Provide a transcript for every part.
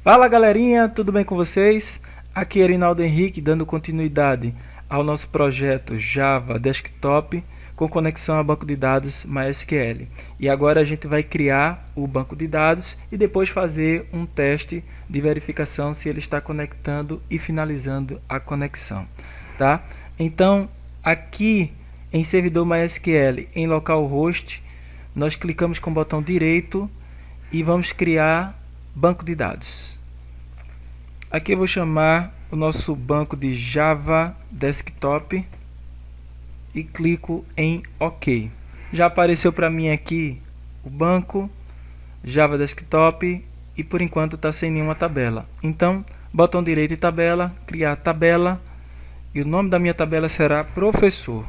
Fala galerinha, tudo bem com vocês? Aqui é Rinaldo Henrique dando continuidade ao nosso projeto Java Desktop com conexão a banco de dados MySQL. E agora a gente vai criar o banco de dados e depois fazer um teste de verificação se ele está conectando e finalizando a conexão, tá? Então, aqui em servidor MySQL, em localhost, nós clicamos com o botão direito e vamos criar banco de dados. Aqui eu vou chamar o nosso banco de Java Desktop e clico em OK. Já apareceu para mim aqui o banco Java Desktop e por enquanto está sem nenhuma tabela. Então, botão direito em tabela, criar tabela e o nome da minha tabela será professor.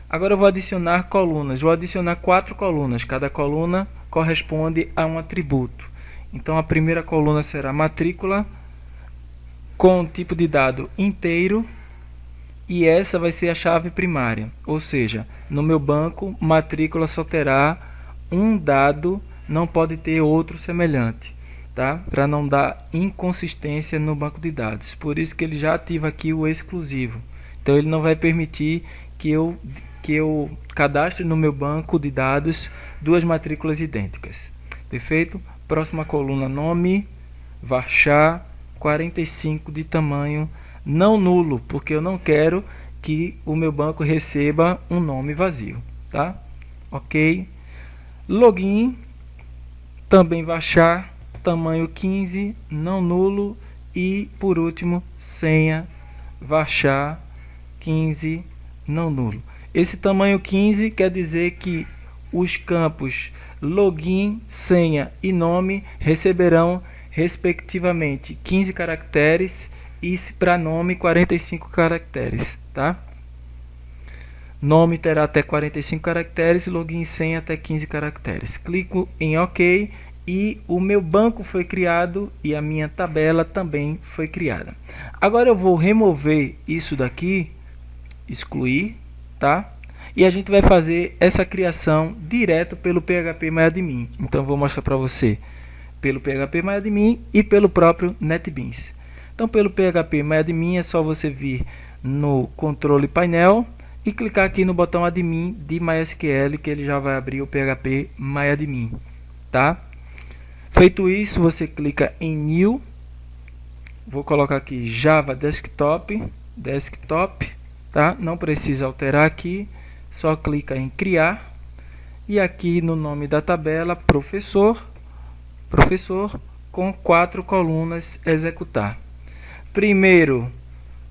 Agora eu vou adicionar colunas. Vou adicionar 4 colunas. Cada coluna corresponde a um atributo. Então a primeira coluna será matrícula com tipo de dado inteiro e essa vai ser a chave primária. Ou seja, no meu banco matrícula só terá um dado, não pode ter outro semelhante, tá? Para não dar inconsistência no banco de dados. Por isso que ele já ativa aqui o exclusivo. Então ele não vai permitir que eu cadastre no meu banco de dados duas matrículas idênticas. Perfeito? Próxima coluna, nome, varchar 45 de tamanho não nulo, porque eu não quero que o meu banco receba um nome vazio, tá? Ok. Login, também varchar, tamanho 15, não nulo. E por último, senha, varchar 15, não nulo. Esse tamanho 15 quer dizer que os campos login, senha e nome receberão respectivamente 15 caracteres e para nome 45 caracteres, tá? Nome terá até 45 caracteres, login e senha até 15 caracteres. Clico em OK e o meu banco foi criado e a minha tabela também foi criada. Agora eu vou remover isso daqui, excluir, tá? E a gente vai fazer essa criação direto pelo PHPMyAdmin. Então vou mostrar para você pelo PHPMyAdmin e pelo próprio NetBeans. Então pelo PHPMyAdmin é só você vir no controle painel e clicar aqui no botão admin de MySQL que ele já vai abrir o PHPMyAdmin, tá? Feito isso, você clica em New. Vou colocar aqui Java Desktop, tá? Não precisa alterar aqui. Só clica em criar e aqui no nome da tabela professor com 4 colunas executar. Primeiro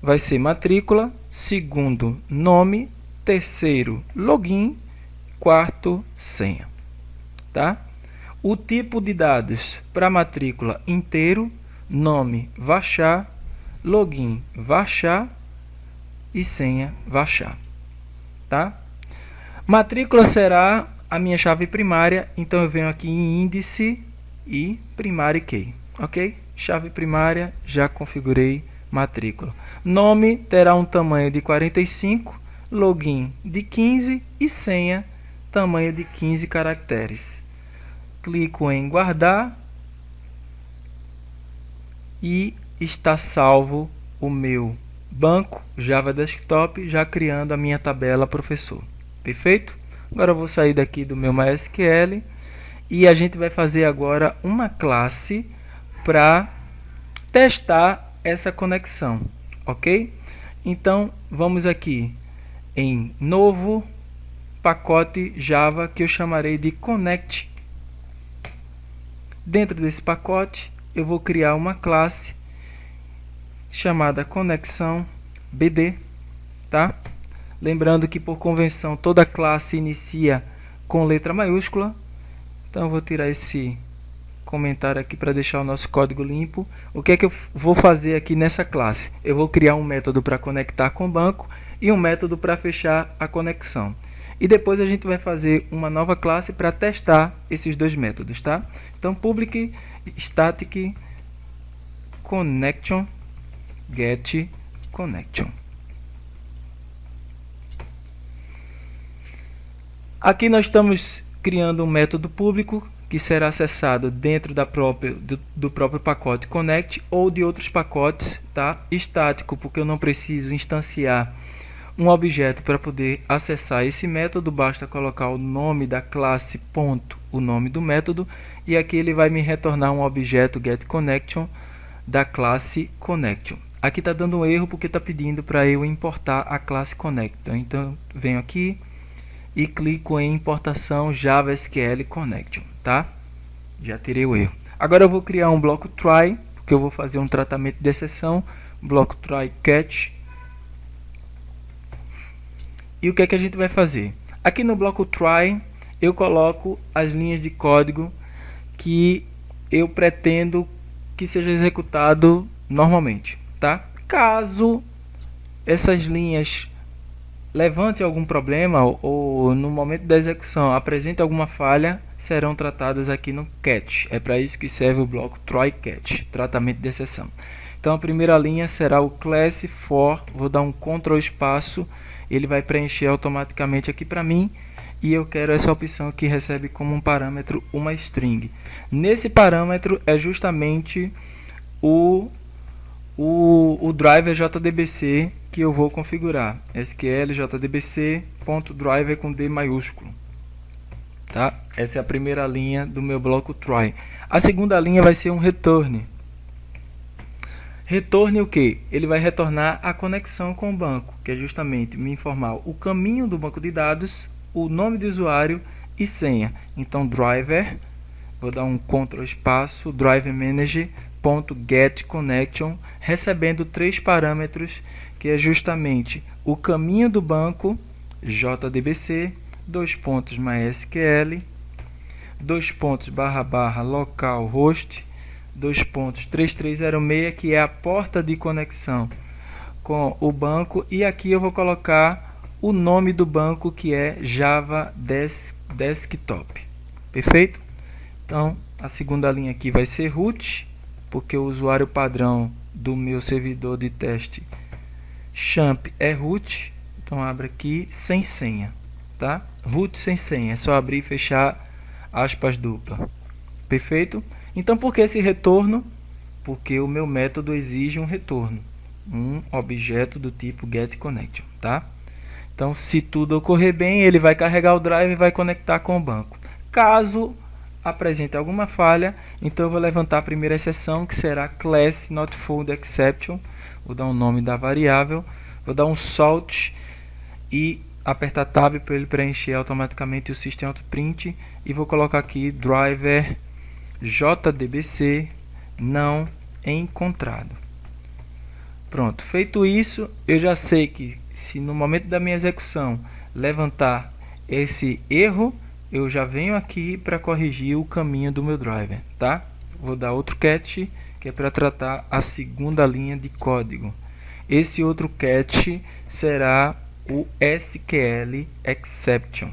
vai ser matrícula, segundo nome, terceiro login, quarto senha, tá? O tipo de dados para matrícula inteiro, nome varchar, login varchar e senha varchar, tá? Matrícula será a minha chave primária, então eu venho aqui em índice e primary key, ok? Chave primária, já configurei matrícula. Nome terá um tamanho de 45, login de 15 e senha tamanho de 15 caracteres. Clico em guardar e está salvo o meu banco Java Desktop, já criando a minha tabela professor. Perfeito? Agora eu vou sair daqui do meu MySQL e a gente vai fazer agora uma classe para testar essa conexão, ok? Então vamos aqui em novo pacote Java que eu chamarei de Connect. Dentro desse pacote eu vou criar uma classe chamada conexão BD, tá? Lembrando que por convenção toda classe inicia com letra maiúscula. Então eu vou tirar esse comentário aqui para deixar o nosso código limpo. O que é que eu vou fazer aqui nessa classe? Eu vou criar um método para conectar com o banco e um método para fechar a conexão. E depois a gente vai fazer uma nova classe para testar esses dois métodos, tá? Então public static connection get connection. Aqui nós estamos criando um método público que será acessado dentro do próprio pacote Connect ou de outros pacotes, tá? Estático, porque eu não preciso instanciar um objeto para poder acessar esse método, basta colocar o nome da classe, ponto, o nome do método, e aqui ele vai me retornar um objeto getConnection da classe Connection. Aqui está dando um erro porque está pedindo para eu importar a classe Connection. Então venho aqui e clico em importação Java SQL Connection, tá? Já tirei o erro. Agora eu vou criar um bloco try, porque eu vou fazer um tratamento de exceção, bloco try catch. E o que é que a gente vai fazer? Aqui no bloco try eu coloco as linhas de código que eu pretendo que seja executado normalmente, tá? Caso essas linhas levante algum problema ou no momento da execução apresente alguma falha, serão tratadas aqui no catch. É para isso que serve o bloco try catch, tratamento de exceção. Então a primeira linha será o class for, vou dar um Ctrl espaço, ele vai preencher automaticamente aqui para mim, e eu quero essa opção que recebe como um parâmetro uma string. Nesse parâmetro é justamente o driver JDBC que eu vou configurar, SQL JDBC.driver com D maiúsculo, tá? Essa é a primeira linha do meu bloco try. A segunda linha vai ser um return. Retorne o que? Ele vai retornar a conexão com o banco, que é justamente me informar o caminho do banco de dados, o nome de usuário e senha. Então driver, vou dar um Ctrl espaço, driver manager.getConnection, recebendo 3 parâmetros, que é justamente o caminho do banco, JDBC, MySQL, localhost, 3306, que é a porta de conexão com o banco, e aqui eu vou colocar o nome do banco, que é Java Desktop. Perfeito? Então a segunda linha aqui vai ser root, porque o usuário padrão do meu servidor de teste champ é root. Então abre aqui sem senha, tá? Root sem senha, é só abrir e fechar aspas dupla. Perfeito? Então por que esse retorno? Porque o meu método exige um retorno, um objeto do tipo getConnection, tá? Então se tudo ocorrer bem, ele vai carregar o drive e vai conectar com o banco. Caso apresente alguma falha, então eu vou levantar a primeira exceção, que será class not found exception. Vou dar o nome da variável, vou dar um salt e apertar tab para ele preencher automaticamente o system out print, e vou colocar aqui driver JDBC não encontrado. Pronto, feito isso, eu já sei que se no momento da minha execução levantar esse erro, eu já venho aqui para corrigir o caminho do meu driver, tá? Vou dar outro catch, que é para tratar a segunda linha de código. Esse outro catch será o SQL exception.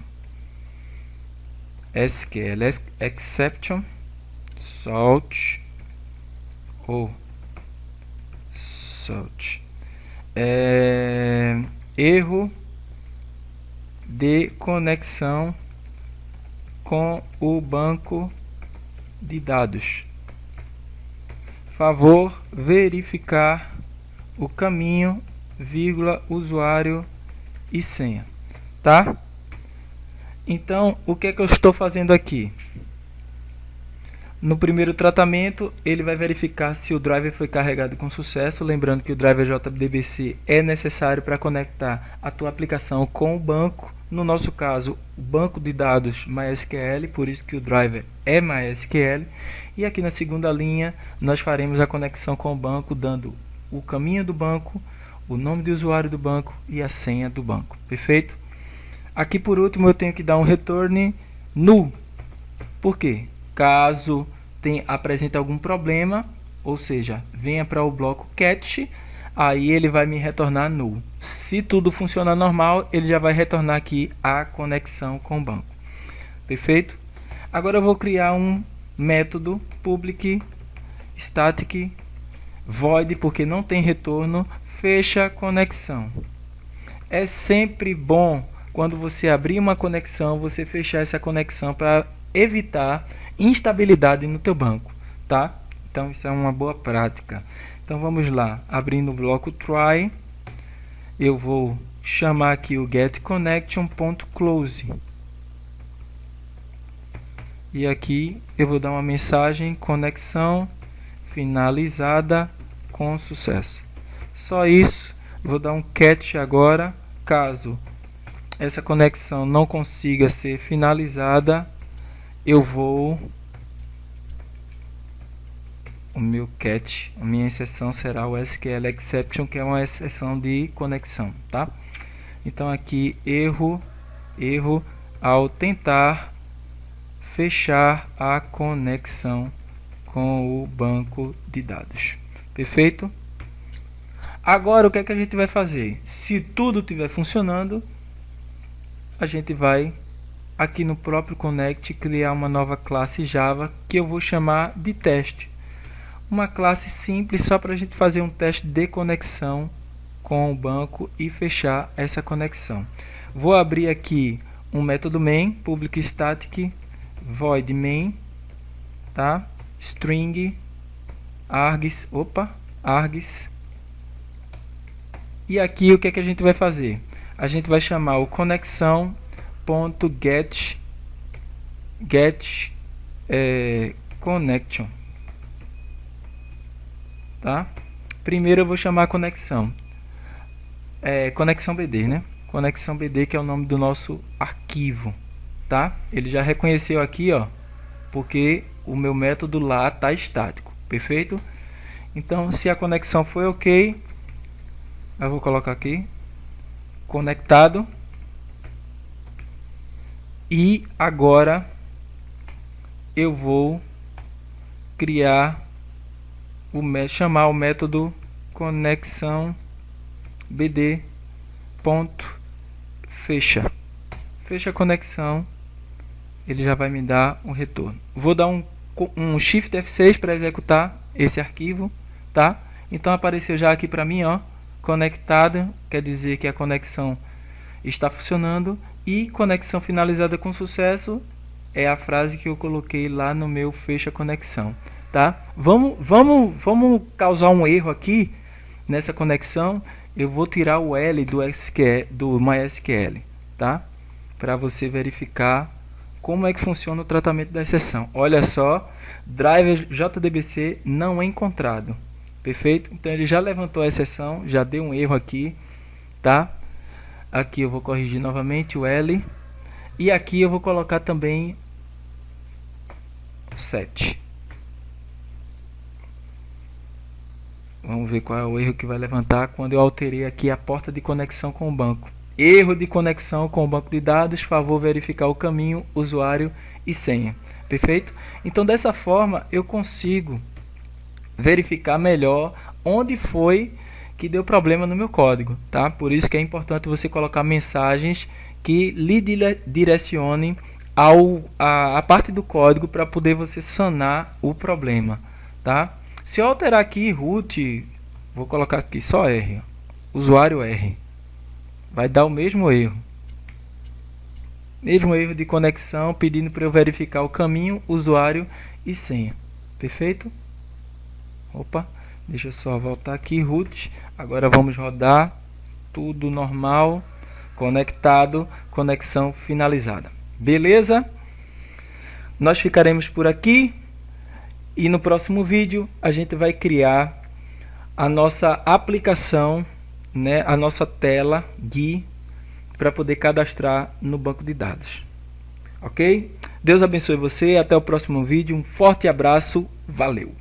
SQL exception salt ou salt erro de conexão com o banco de dados. Favor verificar o caminho, vírgula, usuário e senha, tá? Então o que é que eu estou fazendo aqui? No primeiro tratamento, ele vai verificar se o driver foi carregado com sucesso. Lembrando que o driver JDBC é necessário para conectar a tua aplicação com o banco. No nosso caso, o banco de dados MySQL, por isso que o driver é MySQL. E aqui na segunda linha, nós faremos a conexão com o banco, dando o caminho do banco, o nome de usuário do banco e a senha do banco. Perfeito? Aqui por último, eu tenho que dar um return null. Por quê? Caso apresente algum problema, ou seja, venha para o bloco catch, aí ele vai me retornar null. Se tudo funcionar normal, ele já vai retornar aqui a conexão com o banco. Perfeito? Agora eu vou criar um método public static void, porque não tem retorno, fecha conexão. É sempre bom quando você abrir uma conexão, você fechar essa conexão para evitar instabilidade no teu banco, tá? Então isso é uma boa prática. Então vamos lá, abrindo o bloco try, eu vou chamar aqui o getConnection.close e aqui eu vou dar uma mensagem conexão finalizada com sucesso. Só isso. Vou dar um catch agora, caso essa conexão não consiga ser finalizada, o meu catch, a minha exceção será o SQL exception, que é uma exceção de conexão, tá? Então aqui erro ao tentar fechar a conexão com o banco de dados. Perfeito? Agora o que é que a gente vai fazer? Se tudo estiver funcionando, a gente vai aqui no próprio Connect criar uma nova classe Java que eu vou chamar de teste. Uma classe simples só para a gente fazer um teste de conexão com o banco e fechar essa conexão. Vou abrir aqui um método main, public static void main, tá? String args, e aqui o que é que a gente vai fazer? A gente vai chamar o conexão.get connection, tá? Primeiro eu vou chamar a conexão conexão BD, né? Conexão BD, que é o nome do nosso arquivo, tá? Ele já reconheceu aqui, ó, porque o meu método lá está estático, perfeito? Então, se a conexão foi ok, eu vou colocar aqui conectado, e agora eu vou chamar o método conexão BD ponto fecha a conexão, ele já vai me dar um retorno. Vou dar um Shift F6 para executar esse arquivo, tá? Então apareceu já aqui para mim, ó, conectado, quer dizer que a conexão está funcionando, e conexão finalizada com sucesso é a frase que eu coloquei lá no meu fecha conexão, tá? Vamos causar um erro aqui nessa conexão. Eu vou tirar o L do MySQL, tá? Para você verificar como é que funciona o tratamento da exceção. Olha só, driver JDBC não encontrado. Perfeito? Então ele já levantou a exceção, já deu um erro aqui, tá? Aqui eu vou corrigir novamente o L, e aqui eu vou colocar também 7. Vamos ver qual é o erro que vai levantar quando eu alterei aqui a porta de conexão com o banco. Erro de conexão com o banco de dados, favor verificar o caminho, usuário e senha. Perfeito? Então dessa forma eu consigo verificar melhor onde foi que deu problema no meu código, tá? Por isso que é importante você colocar mensagens que lhe direcionem a parte do código para poder você sanar o problema, tá? Se eu alterar aqui root, vou colocar aqui só R, usuário R, vai dar o mesmo erro de conexão, pedindo para eu verificar o caminho, usuário e senha. Perfeito? Opa, deixa eu só voltar aqui, root. Agora vamos rodar, tudo normal, conectado, conexão finalizada. Beleza? Nós ficaremos por aqui. E no próximo vídeo a gente vai criar a nossa aplicação, né, a nossa tela GUI para poder cadastrar no banco de dados. Ok? Deus abençoe você, até o próximo vídeo, um forte abraço, valeu!